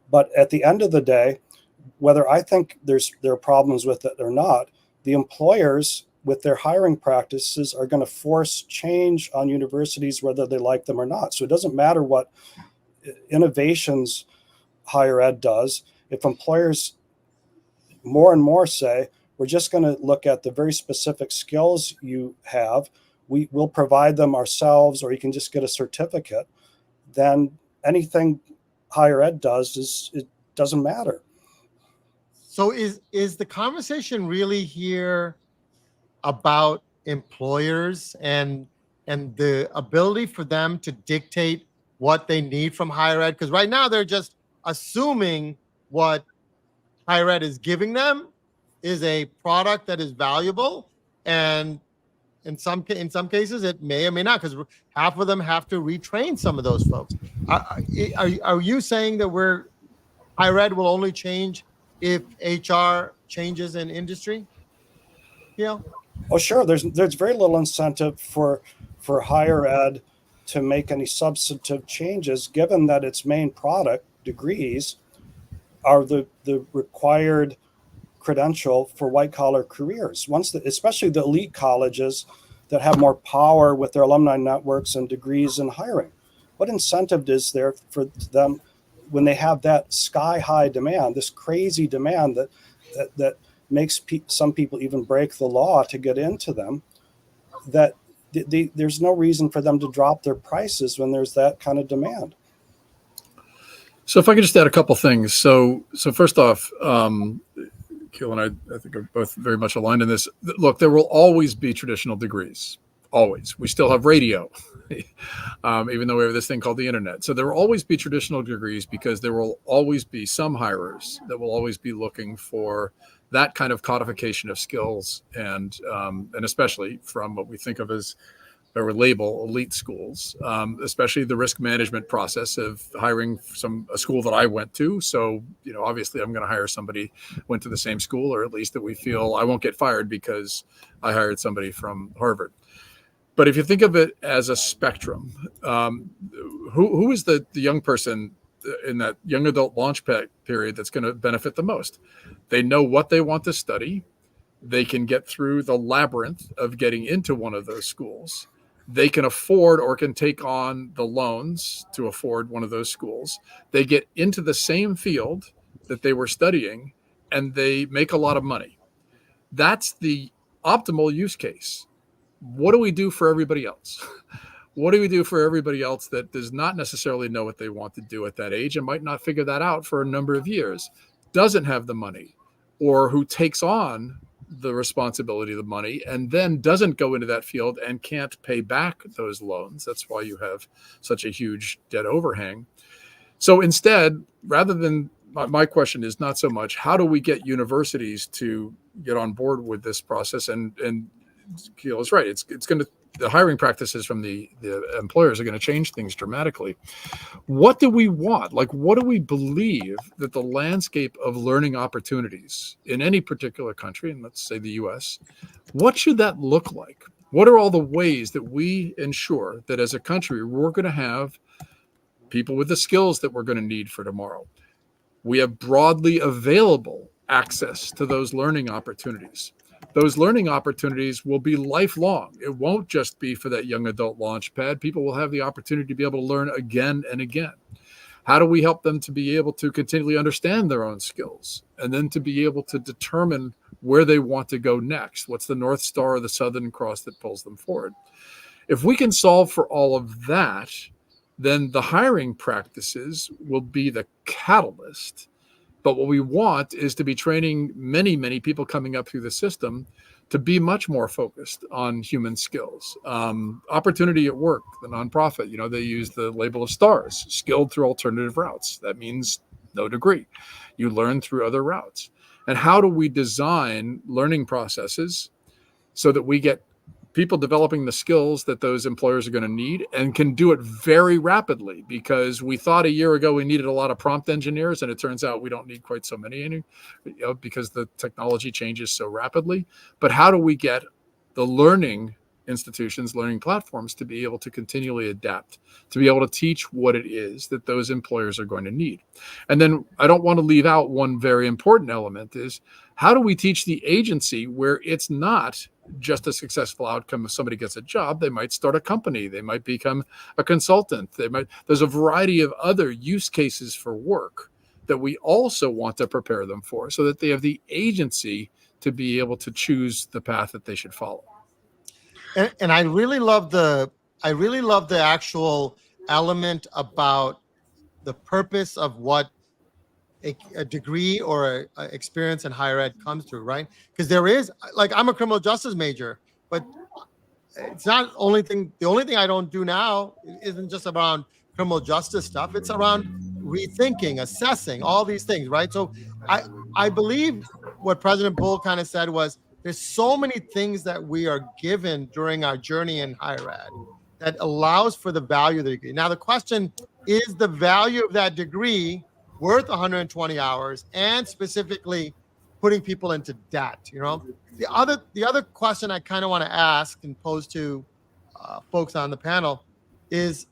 but at the end of the day, whether I think there are problems with it or not, the employers with their hiring practices are going to force change on universities whether they like them or not. So it doesn't matter what innovations higher ed does. If employers more and more say, we're just going to look at the very specific skills you have, we will provide them ourselves, or you can just get a certificate, then anything higher ed does it doesn't matter. So is the conversation really here about employers and the ability for them to dictate what they need from higher ed? Because right now they're just assuming what higher ed is giving them is a product that is valuable, and in some cases it may or may not, because half of them have to retrain some of those folks. Are you saying that higher ed will only change if HR changes in industry? Yeah. Oh, sure. There's very little incentive for higher ed to make any substantive changes, given that its main product, degrees, are the required credential for white collar careers. Especially the elite colleges that have more power with their alumni networks and degrees in hiring. What incentive is there for them when they have that sky high demand, this crazy demand that makes some people even break the law to get into them, that there's no reason for them to drop their prices when there's that kind of demand. So if I could just add a couple things. So first off, Keel and I think are both very much aligned in this. Look, there will always be traditional degrees. Always. We still have radio, even though we have this thing called the internet. So there will always be traditional degrees, because there will always be some hirers that will always be looking for that kind of codification of skills, and especially from what we think of as or label elite schools, especially the risk management process of hiring a school that I went to. So, obviously I'm going to hire somebody who went to the same school, or at least that we feel I won't get fired because I hired somebody from Harvard. But if you think of it as a spectrum, who is the young person in that young adult launch period that's going to benefit the most? They know what they want to study. They can get through the labyrinth of getting into one of those schools. They can afford or can take on the loans to afford one of those schools. They get into the same field that they were studying, and they make a lot of money. That's the optimal use case. What do we do for everybody else? What do we do for everybody else that does not necessarily know what they want to do at that age and might not figure that out for a number of years, doesn't have the money, or who takes on the responsibility of the money and then doesn't go into that field and can't pay back those loans. That's why you have such a huge debt overhang. So instead, rather than, my question is not so much how do we get universities to get on board with this process, and Keel is right. It's going to, the hiring practices from the employers are going to change things dramatically. What do we want? Like, what do we believe that the landscape of learning opportunities in any particular country, and let's say the US, what should that look like? What are all the ways that we ensure that as a country, we're going to have people with the skills that we're going to need for tomorrow? We have broadly available access to those learning opportunities. Those learning opportunities will be lifelong. It won't just be for that young adult launch pad. People will have the opportunity to be able to learn again and again. How do we help them to be able to continually understand their own skills and then to be able to determine where they want to go next? What's the North Star or the Southern Cross that pulls them forward? If we can solve for all of that, then the hiring practices will be the catalyst. But what we want is to be training many, many people coming up through the system to be much more focused on human skills. Opportunity at Work, the nonprofit, they use the label of STARS, skilled through alternative routes. That means no degree. You learn through other routes. And how do we design learning processes so that we get people developing the skills that those employers are going to need and can do it very rapidly? Because we thought a year ago we needed a lot of prompt engineers, and it turns out we don't need quite so many because the technology changes so rapidly. But how do we get the learning institutions, learning platforms to be able to continually adapt, to be able to teach what it is that those employers are going to need? And then I don't want to leave out one very important element is how do we teach the agency where it's not just a successful outcome if somebody gets a job? They might start a company, they might become a consultant, there's a variety of other use cases for work that we also want to prepare them for so that they have the agency to be able to choose the path that they should follow. And I really love the actual element about the purpose of what a degree or a experience in higher ed comes to, right? Because there is, like, I'm a criminal justice major, but it's not the only thing I don't do now isn't just around criminal justice stuff. It's around rethinking, assessing, all these things, right? So I believe what President Bull kind of said was there's so many things that we are given during our journey in higher ed that allows for the value of the degree. Now, the question is the value of that degree worth 120 hours and specifically putting people into debt? The other question I kind of want to ask and pose to folks on the panel is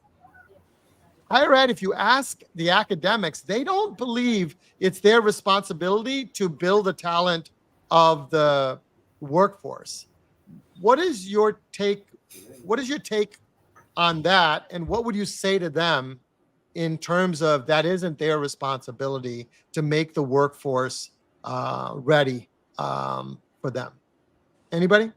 higher ed, if you ask the academics, they don't believe it's their responsibility to build the talent of the workforce. What is your take on that? And what would you say to them in terms of that isn't their responsibility to make the workforce ready for them? Anybody?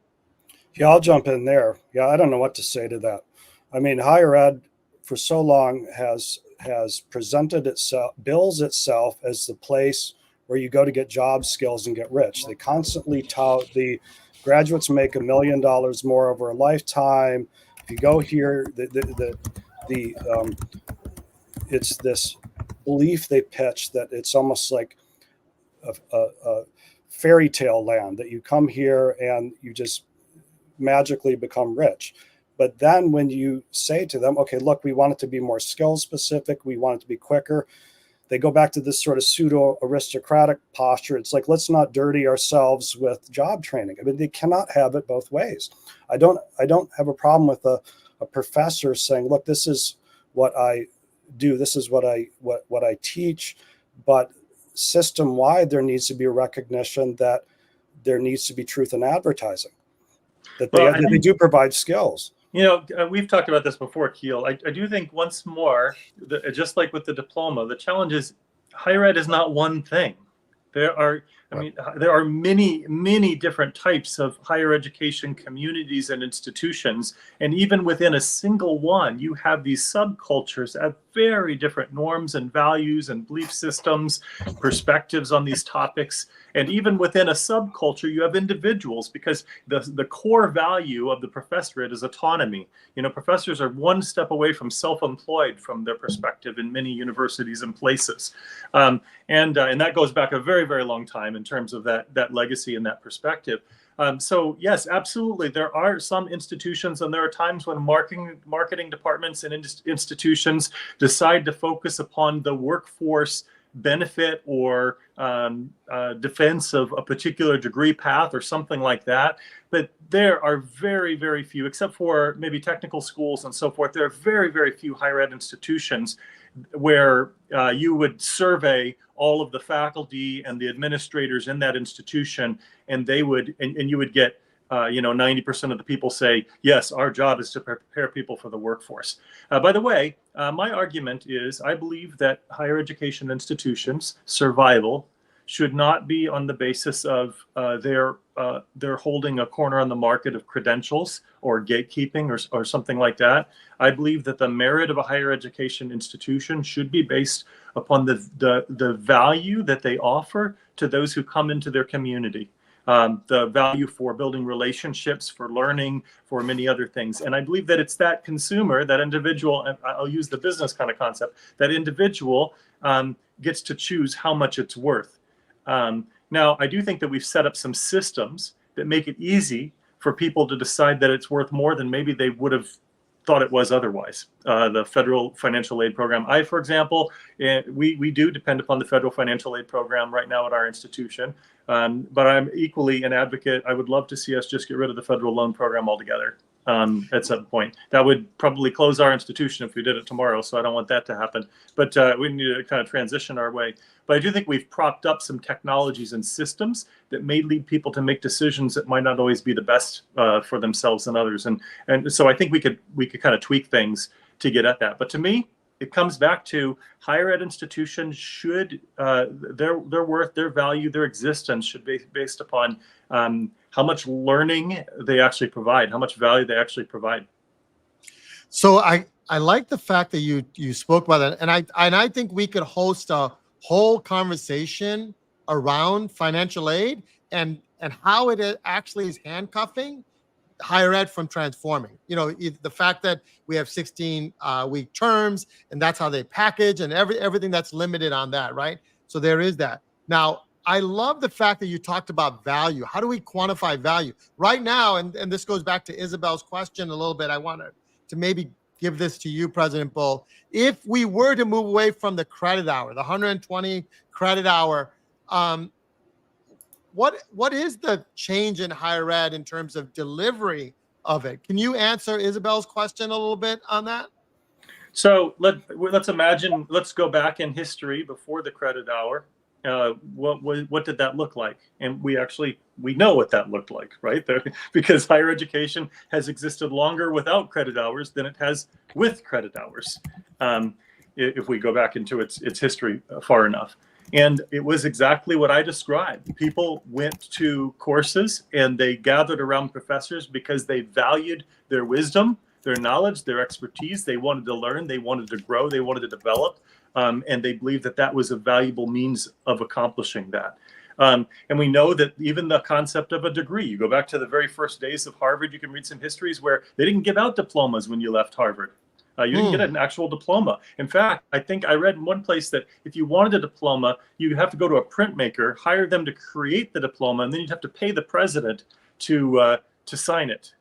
Yeah, I'll jump in there. Yeah, I don't know what to say to that. I mean, higher ed for so long has presented itself, bills itself as the place where you go to get job skills and get rich. They constantly tout the graduates make $1 million more over a lifetime. If you go here, it's this belief they pitch that it's almost like a fairy tale land, that you come here and you just magically become rich. But then when you say to them, okay, look, we want it to be more skill specific, we want it to be quicker, they go back to this sort of pseudo aristocratic posture. It's like, let's not dirty ourselves with job training. I mean, they cannot have it both ways. I don't have a problem with a professor saying, look, this is what I do, this is what I teach, but system-wide there needs to be a recognition that there needs to be truth in advertising, that they do provide skills. We've talked about this before, Keel. I do think once more, just like with the diploma, the challenge is higher ed is not one thing. There are many, many different types of higher education communities and institutions. And even within a single one, you have these subcultures very different norms and values and belief systems, perspectives on these topics. And even within a subculture, you have individuals, because the core value of the professorate is autonomy. You know, professors are one step away from self-employed from their perspective in many universities and places. And that goes back a very, very long time in terms of that legacy and that perspective. So yes, absolutely. There are some institutions, and there are times when marketing departments and institutions decide to focus upon the workforce benefit or defense of a particular degree path or something like that. But there are very, very few, except for maybe technical schools and so forth. There are very, very few higher ed institutions where you would survey all of the faculty and the administrators in that institution, and they would, and you would get, 90% of the people say, yes, our job is to prepare people for the workforce. By the way, my argument is I believe that higher education institutions' survival should not be on the basis of they're holding a corner on the market of credentials or gatekeeping or something like that. I believe that the merit of a higher education institution should be based upon the value that they offer to those who come into their community. The value for building relationships, for learning, for many other things. And I believe that it's that consumer, that individual, and I'll use the business kind of concept, that individual gets to choose how much it's worth. Now, I do think that we've set up some systems that make it easy for people to decide that it's worth more than maybe they would have thought it was otherwise. The federal financial aid program. For example, we do depend upon the federal financial aid program right now at our institution. But I'm equally an advocate. I would love to see us just get rid of the federal loan program altogether at some point. That would probably close our institution if we did it tomorrow, so I don't want that to happen. But we need to kind of transition our way. But I do think we've propped up some technologies and systems that may lead people to make decisions that might not always be the best for themselves and others. And so I think we could kind of tweak things to get at that. But to me, it comes back to higher ed institutions should, their worth, their value, their existence should be based upon how much learning they actually provide, how much value they actually provide. So I like the fact that you spoke about that, and I think we could host a whole conversation around financial aid and how it actually is handcuffing higher ed from transforming. You know, the fact that we have 16-week terms, and that's how they package, and everything that's limited on that, right? So there is that. Now, I love the fact that you talked about value. How do we quantify value? Right now, and this goes back to Isabel's question a little bit, I wanted to maybe give this to you, President Bull. If we were to move away from the credit hour, the 120 credit hour, what is the change in higher ed in terms of delivery of it? Can you answer Isabel's question a little bit on that? So let's imagine, let's go back in history before the credit hour. What did that look like? And we know what that looked like, right? Because higher education has existed longer without credit hours than it has with credit hours. If we go back into its history far enough. And it was exactly what I described. People went to courses and they gathered around professors because they valued their wisdom, their knowledge, their expertise. They wanted to learn, they wanted to grow, they wanted to develop. And they believed that was a valuable means of accomplishing that. And we know that even the concept of a degree, you go back to the very first days of Harvard, you can read some histories where they didn't give out diplomas when you left Harvard. You didn't get an actual diploma. In fact, I think I read in one place that if you wanted a diploma, you'd have to go to a printmaker, hire them to create the diploma, and then you'd have to pay the president to sign it.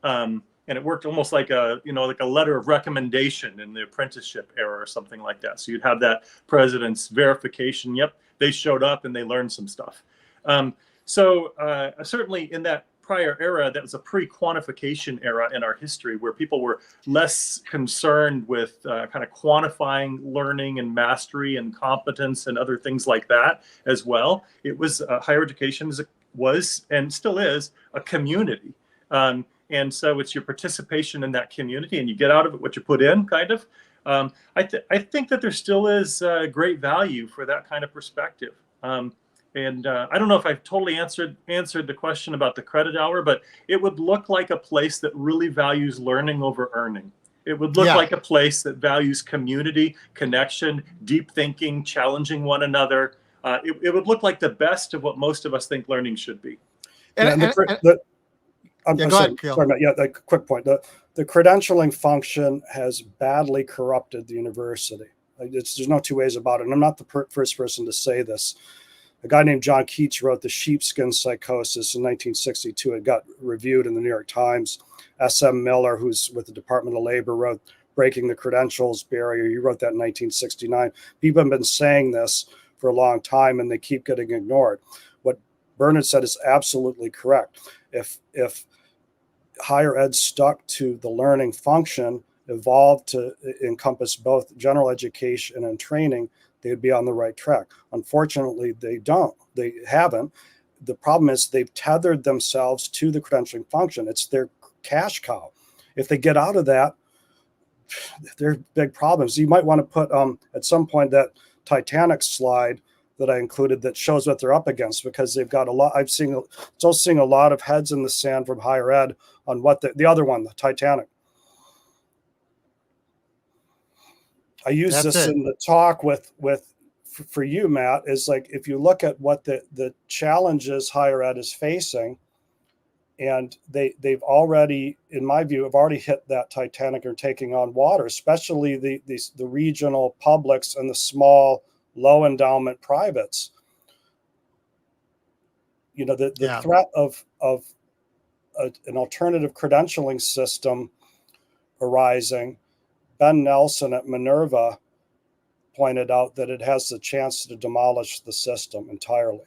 And it worked almost like a letter of recommendation in the apprenticeship era or something like that. So you'd have that president's verification. Yep, they showed up and they learned some stuff. So certainly in that prior era, that was a pre-quantification era in our history where people were less concerned with kind of quantifying learning and mastery and competence and other things like that as well. It was higher education was and still is a community. And so it's your participation in that community and you get out of it what you put in, kind of. I think that there still is great value for that kind of perspective. And I don't know if I've totally answered the question about the credit hour, but it would look like a place that really values learning over earning. It would look Yeah. like a place that values community, connection, deep thinking, challenging one another. It would look like the best of what most of us think learning should be. Yeah, and I'm Yeah, go sorry, ahead, Keel. sorry, Matt. Yeah, the quick point. The credentialing function has badly corrupted the university. There's no two ways about it. And I'm not the first person to say this. A guy named John Keats wrote The Sheepskin Psychosis in 1962. It got reviewed in the New York Times. S.M. Miller, who's with the Department of Labor, wrote Breaking the Credentials Barrier. He wrote that in 1969. People have been saying this for a long time, and they keep getting ignored. What Bernard said is absolutely correct. If higher ed stuck to the learning function, evolved to encompass both general education and training, they'd be on the right track. Unfortunately, they don't. They haven't. The problem is they've tethered themselves to the credentialing function. It's their cash cow. If they get out of that, there are big problems. You might want to put at some point that Titanic slide that I included that shows what they're up against, because they've got a lot. Still seeing a lot of heads in the sand from higher ed on what the other one, the Titanic. I use That's this it. in the talk for you, Matt, is like, if you look at what the challenges higher ed is facing, and they've already, in my view, have already hit that Titanic or taking on water, especially the regional publics and the small, low endowment privates. You know, the Yeah. threat of an alternative credentialing system arising. Ben Nelson at Minerva pointed out that it has the chance to demolish the system entirely.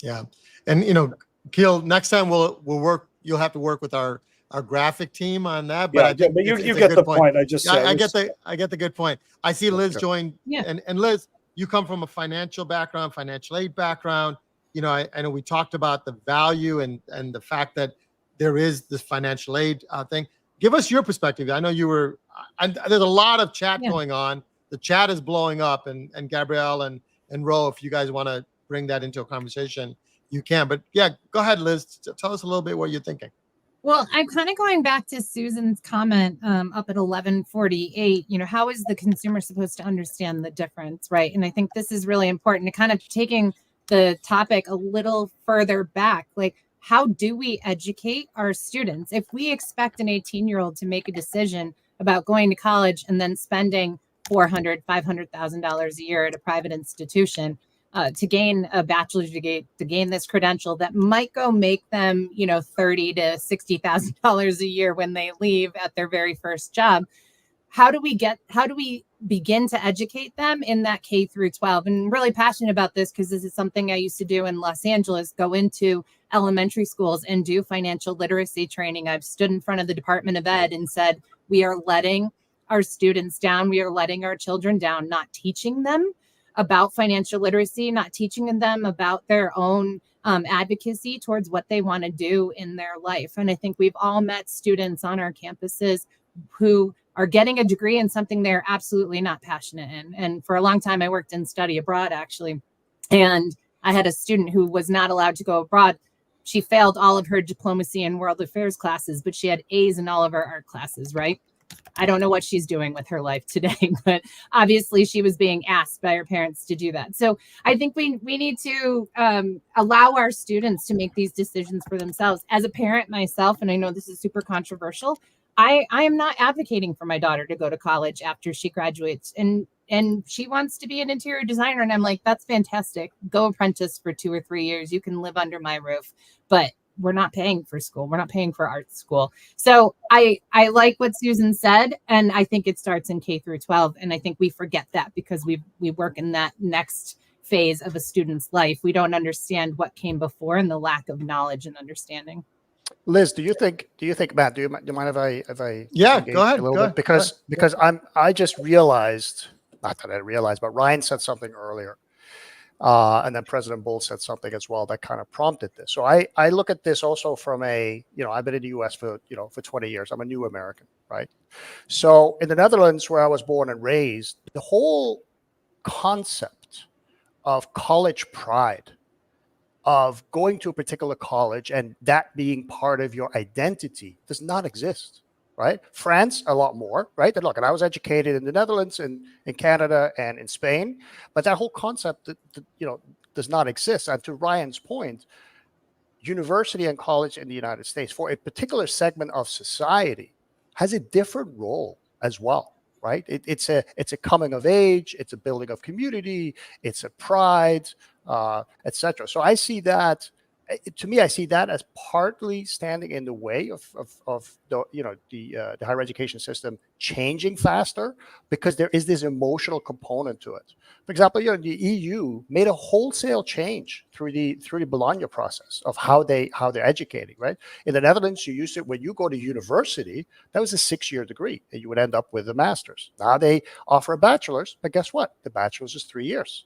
Yeah. And, you know, Keel, next time we'll work, you'll have to work with our graphic team on that. But Yeah, I think but you it's a get good the point. point. I just I get the good point. I see Liz Sure. joined. Yeah. And Liz, you come from a financial background, financial aid background. You know, I know we talked about the value and the fact that there is this financial aid thing. Give us your perspective. I know you were, and there's a lot of chat Yeah. going on. The chat is blowing up, and Gabrielle and Ro, if you guys want to bring that into a conversation, you can. But yeah, go ahead, Liz. Tell us a little bit what you're thinking. Well, I'm kind of going back to Susan's comment up at 1148. You know, how is the consumer supposed to understand the difference, right? And I think this is really important to kind of taking the topic a little further back. Like, how do we educate our students? If we expect an 18-year-old to make a decision about going to college and then spending $400,000, $500,000 a year at a private institution to gain a bachelor's degree, to gain this credential that might go make them, you know, $30,000 to $60,000 a year when they leave at their very first job. How do we begin to educate them in that K through 12? And I'm really passionate about this because this is something I used to do in Los Angeles, go into elementary schools and do financial literacy training. I've stood in front of the Department of Ed and said, we are letting our students down. We are letting our children down, not teaching them about financial literacy, not teaching them about their own advocacy towards what they want to do in their life. And I think we've all met students on our campuses who are getting a degree in something they're absolutely not passionate in. And for a long time, I worked in study abroad, actually. And I had a student who was not allowed to go abroad. She failed all of her diplomacy and world affairs classes, but she had A's in all of her art classes, right? I don't know what she's doing with her life today, but obviously she was being asked by her parents to do that. So I think we need to allow our students to make these decisions for themselves. As a parent myself, and I know this is super controversial, I am not advocating for my daughter to go to college after she graduates and she wants to be an interior designer. And I'm like, that's fantastic. Go apprentice for 2 or 3 years. You can live under my roof, but we're not paying for school. We're not paying for art school. So I like what Susan said. And I think it starts in K through 12. And I think we forget that because we work in that next phase of a student's life. We don't understand what came before and the lack of knowledge and understanding. Liz, do you think, Matt, do you mind if I Yeah, engage go ahead. a little Go bit? ahead. Because I just realized, not that I realized, but Ryan said something earlier. And then President Bull said something as well that kind of prompted this. So I look at this also from a, I've been in the US for 20 years. I'm a new American, right? So in the Netherlands, where I was born and raised, the whole concept of college pride, of going to a particular college and that being part of your identity, does not exist, right? France, a lot more, right? And look, and I was educated in the Netherlands, in Canada, and in Spain, but that whole concept, does not exist. And to Ryan's point, university and college in the United States, for a particular segment of society, has a different role as well, right? It's a coming of age, it's a building of community, it's a pride, etc. So I see that. To me, I see that as partly standing in the way of the higher education system changing faster, because there is this emotional component to it. For example, the EU made a wholesale change through the Bologna process of how they're educating. Right, in the Netherlands, you used it when you go to university. That was a 6-year degree, and you would end up with a master's. Now they offer a bachelor's, but guess what? The bachelor's is 3 years.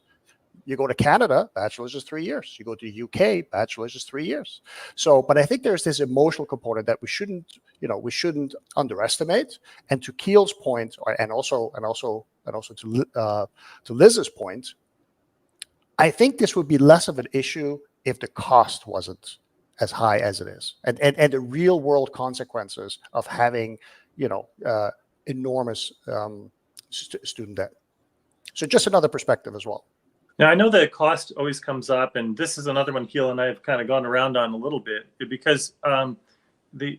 You go to Canada, bachelor's is 3 years. You go to the UK, bachelor's is 3 years. So, but I think there's this emotional component that we shouldn't underestimate. And to Keel's point, and also to Liz's point, I think this would be less of an issue if the cost wasn't as high as it is, and the real world consequences of having enormous student debt. So just another perspective as well. Now, I know that cost always comes up, and this is another one Keel and I have kind of gone around on a little bit, because if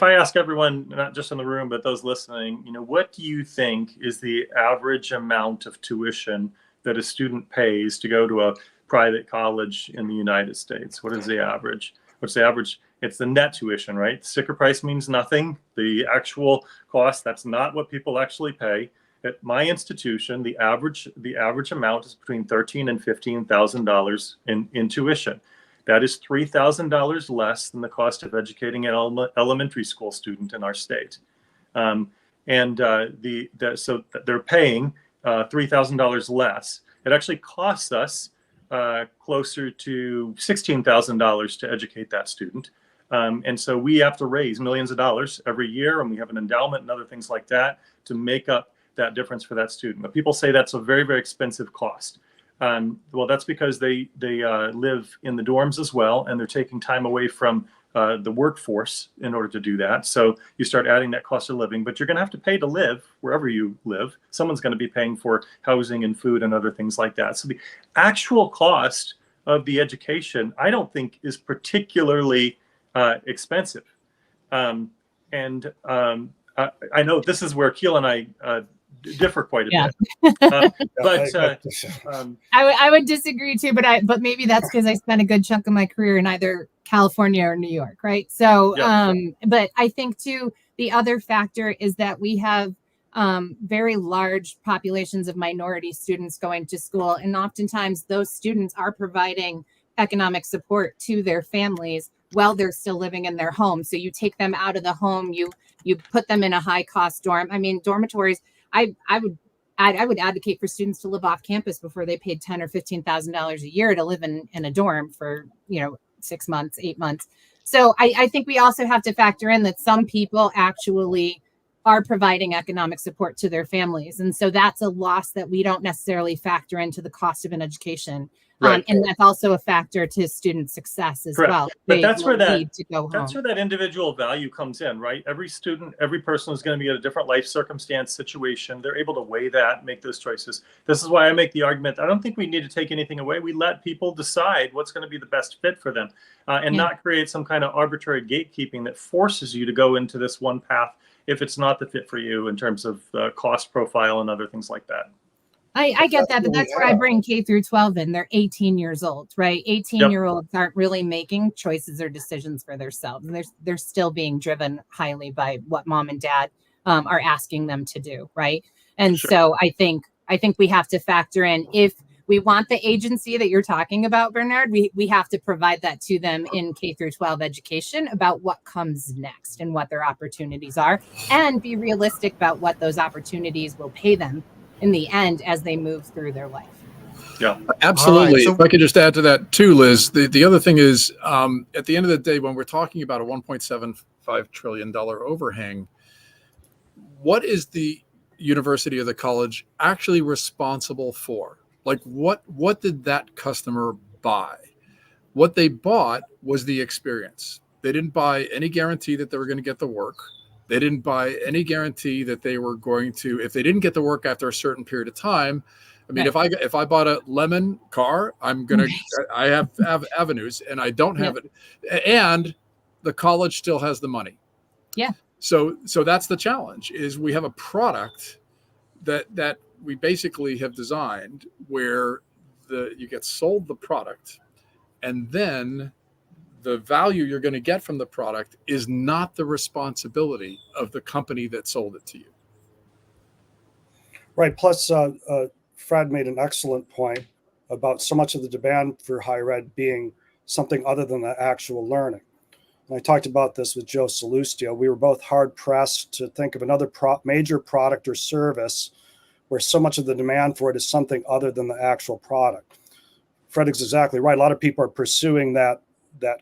I ask everyone, not just in the room but those listening, what do you think is the average amount of tuition that a student pays to go to a private college in the United States? What is the average? What's the average? It's the net tuition, right? Sticker price means nothing. The actual cost, that's not what people actually pay. At my institution, the average amount is between $13,000 and $15,000 in tuition. That is $3,000 less than the cost of educating an elementary school student in our state. So they're paying $3,000 less. It actually costs us closer to $16,000 to educate that student. And so we have to raise millions of dollars every year, and we have an endowment and other things like that to make up that difference for that student. But people say that's a very, very expensive cost. Well, that's because they live in the dorms as well, and they're taking time away from the workforce in order to do that. So you start adding that cost of living, but you're going to have to pay to live wherever you live. Someone's going to be paying for housing and food and other things like that. So the actual cost of the education, I don't think, is particularly expensive. I know this is where Keel and I differ quite a bit. I would disagree too, but maybe that's because I spent a good chunk of my career in either California or New York, right? So, but I think too, the other factor is that we have very large populations of minority students going to school, and oftentimes those students are providing economic support to their families while they're still living in their home. So you take them out of the home, you put them in a high cost dorm. I mean, dormitories, I would advocate for students to live off campus before they paid $10,000 or $15,000 a year to live in a dorm for 6 months, 8 months. So I think we also have to factor in that some people actually are providing economic support to their families, and so that's a loss that we don't necessarily factor into the cost of an education. Right. And that's also a factor to student success as Correct. well. But that's where that individual value comes in, right? Every student, every person is going to be at a different life circumstance, situation. They're able to weigh that, make those choices. This is why I make the argument. I don't think we need to take anything away. We let people decide what's going to be the best fit for them, and not create some kind of arbitrary gatekeeping that forces you to go into this one path if it's not the fit for you in terms of cost profile and other things like that. I get that, but that's where I bring K through 12 in. They're 18 years old, right? 18-year-olds aren't really making choices or decisions for themselves. And they're still being driven highly by what mom and dad are asking them to do, right? And so I think we have to factor in, if we want the agency that you're talking about, Bernard, we have to provide that to them in K through 12 education about what comes next and what their opportunities are, and be realistic about what those opportunities will pay them in the end as they move through their life. Yeah, absolutely. Right, so if I could just add to that too, Liz, the other thing is, at the end of the day, when we're talking about a $1.75 trillion overhang, what is the university or the college actually responsible for? Like, what did that customer buy? What they bought was the experience. They didn't buy any guarantee that they were going to get the work. They didn't buy any guarantee that they were going to, if they didn't get the work after a certain period of time. I mean, Right. if I bought a lemon car, I have avenues, and I don't have it, and the college still has the money. Yeah. So that's the challenge, is we have a product that we basically have designed where you get sold the product, and then the value you're going to get from the product is not the responsibility of the company that sold it to you. Right. Plus, Fred made an excellent point about so much of the demand for higher ed being something other than the actual learning. And I talked about this with Joe Salustio. We were both hard pressed to think of another major product or service where so much of the demand for it is something other than the actual product. Fred is exactly right. A lot of people are pursuing that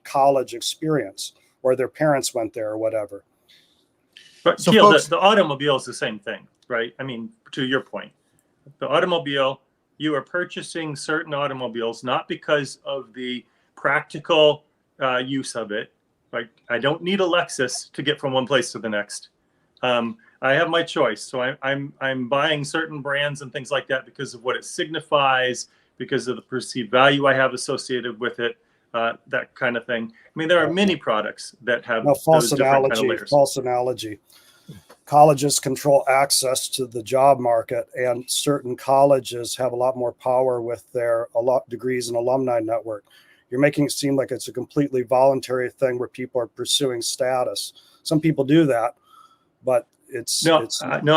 college experience, or their parents went there or whatever. But So Keel, folks- the automobile is the same thing, right? I mean, to your point, the automobile, you are purchasing certain automobiles not because of the practical use of it. Like, I don't need a Lexus to get from one place to the next. I have my choice, so I'm buying certain brands and things like that because of what it signifies, because of the perceived value I have associated with it, that kind of thing. I mean, there are many products that have No, those different kind of layers. false analogy. Colleges control access to the job market, and certain colleges have a lot more power with their degrees and alumni network. You're making it seem like it's a completely voluntary thing where people are pursuing status. Some people do that, but No,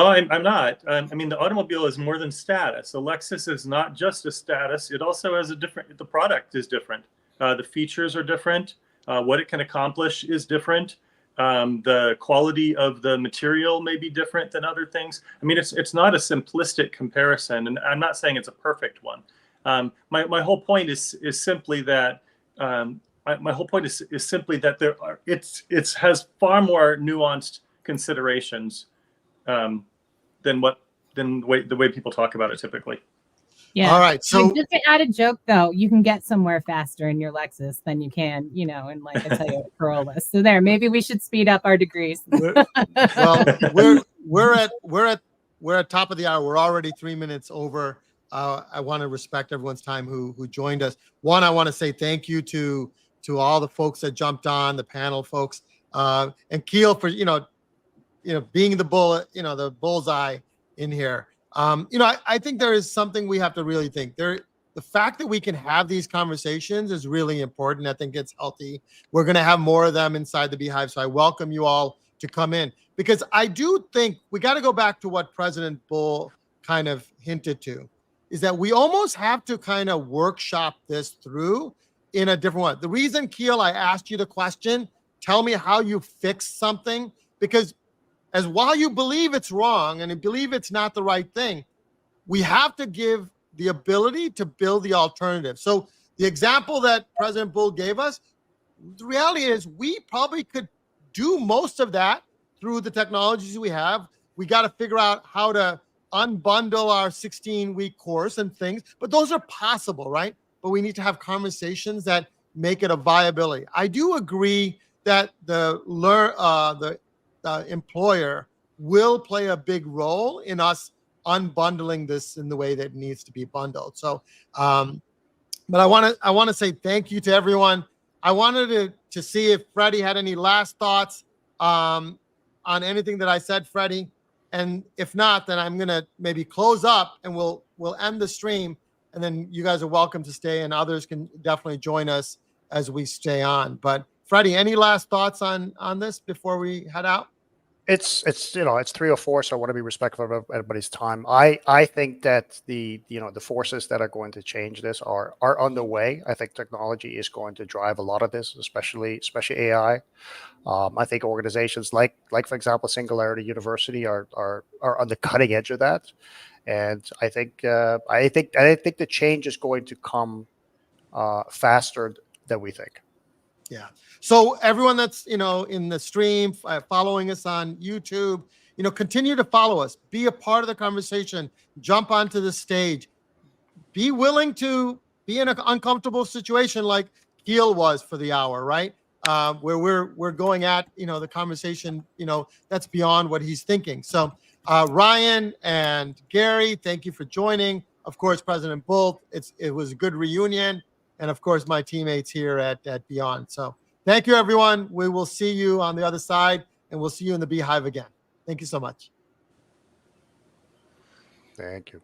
I'm not. I mean, the automobile is more than status. A Lexus is not just a status. It also has the product is different. The features are different. What it can accomplish is different. The quality of the material may be different than other things. I mean, it's not a simplistic comparison, and I'm not saying it's a perfect one. My whole point is simply that my whole point is simply that it has far more nuanced considerations than the way people talk about it typically. Yeah. All right. So just to add a joke, though, you can get somewhere faster in your Lexus than you can, in like a Toyota Corolla. So maybe we should speed up our degrees. we're at top of the hour. We're already 3 minutes over. I want to respect everyone's time who joined us. One, I want to say thank you to all the folks that jumped on, the panel folks, and Keel for being the the bullseye in here. I think there is something we have to really think. The fact that we can have these conversations is really important. I think it's healthy. We're going to have more of them inside the Beehive. So I welcome you all to come in, because I do think we got to go back to what President Bull kind of hinted to, is that we almost have to kind of workshop this through in a different way. The reason, Keel, I asked you the question, tell me how you fix something, because as while you believe it's wrong and you believe it's not the right thing, we have to give the ability to build the alternative. So the example that President Bull gave us, the reality is we probably could do most of that through the technologies we have. We got to figure out how to unbundle our 16-week course and things, but those are possible, right? But we need to have conversations that make it a viability. I do agree that the employer will play a big role in us unbundling this in the way that it needs to be bundled. So, but I want to say thank you to everyone. I wanted to see if Freddie had any last thoughts on anything that I said, Freddie. And if not, then I'm gonna maybe close up and we'll end the stream, and then you guys are welcome to stay, and others can definitely join us as we stay on. But Freddie, any last thoughts on this before we head out? It's 3:04, so I want to be respectful of everybody's time. I think that the forces that are going to change this are underway. I think technology is going to drive a lot of this, especially AI. I think organizations like for example Singularity University are on the cutting edge of that, and I think the change is going to come faster than we think. Yeah. So everyone that's, in the stream, following us on YouTube, continue to follow us, be a part of the conversation, jump onto the stage, be willing to be in an uncomfortable situation like Keel was for the hour, right? where we're going at, the conversation, that's beyond what he's thinking. So Ryan and Gary, thank you for joining. Of course, President Bolt, it was a good reunion. And of course, my teammates here at Beyond. So thank you, everyone. We will see you on the other side, and we'll see you in the Beehive again. Thank you so much. Thank you.